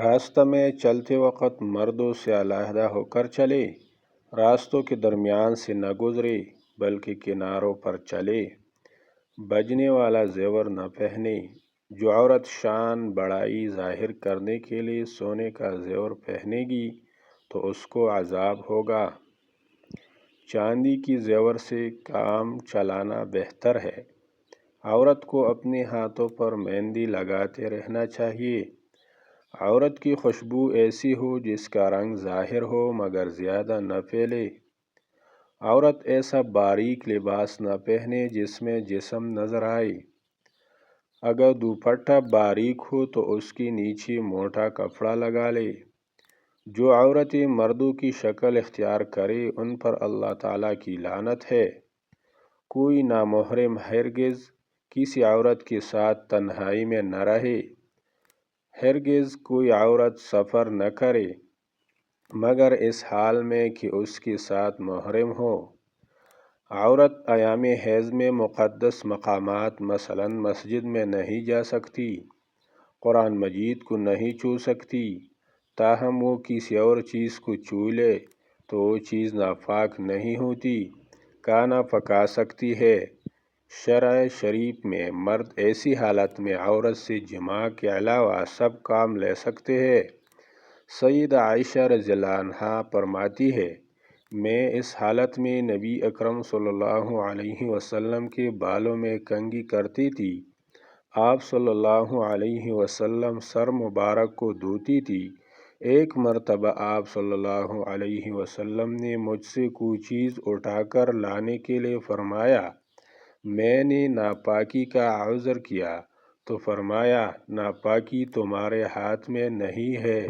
راستہ میں چلتے وقت مردوں سے علیحدہ ہو کر چلے، راستوں کے درمیان سے نہ گزرے بلکہ کناروں پر چلے، بجنے والا زیور نہ پہنے۔ جو عورت شان بڑائی ظاہر کرنے کے لیے سونے کا زیور پہنے گی تو اس کو عذاب ہوگا۔ چاندی کی زیور سے کام چلانا بہتر ہے۔ عورت کو اپنے ہاتھوں پر مہندی لگاتے رہنا چاہیے۔ عورت کی خوشبو ایسی ہو جس کا رنگ ظاہر ہو مگر زیادہ نہ پھیلے۔ عورت ایسا باریک لباس نہ پہنے جس میں جسم نظر آئے۔ اگر دوپٹہ باریک ہو تو اس کے نیچے موٹا کپڑا لگا لے۔ جو عورتیں مردوں کی شکل اختیار کرے ان پر اللہ تعالیٰ کی لعنت ہے۔ کوئی نامحرم ہرگز کسی عورت کے ساتھ تنہائی میں نہ رہے۔ ہرگز کوئی عورت سفر نہ کرے مگر اس حال میں کہ اس کے ساتھ محرم ہو۔ عورت ایام حیض میں مقدس مقامات مثلا مسجد میں نہیں جا سکتی، قرآن مجید کو نہیں چھو سکتی، تاہم وہ کسی اور چیز کو چھو لے تو وہ چیز ناپاک نہیں ہوتی، کھانا پکا سکتی ہے۔ شرع شریف میں مرد ایسی حالت میں عورت سے جماع کے علاوہ سب کام لے سکتے ہیں۔ سیدہ عائشہ رضی اللہ عنہا فرماتی ہے، میں اس حالت میں نبی اکرم صلی اللہ علیہ وسلم کے بالوں میں کنگھی کرتی تھی۔ آپ صلی اللہ علیہ وسلم سر مبارک کو دھوتی تھی۔ ایک مرتبہ آپ صلی اللہ علیہ وسلم نے مجھ سے کوئی چیز اٹھا کر لانے کے لیے فرمایا، میں نے ناپاکی کا عذر کیا تو فرمایا، ناپاکی تمہارے ہاتھ میں نہیں ہے۔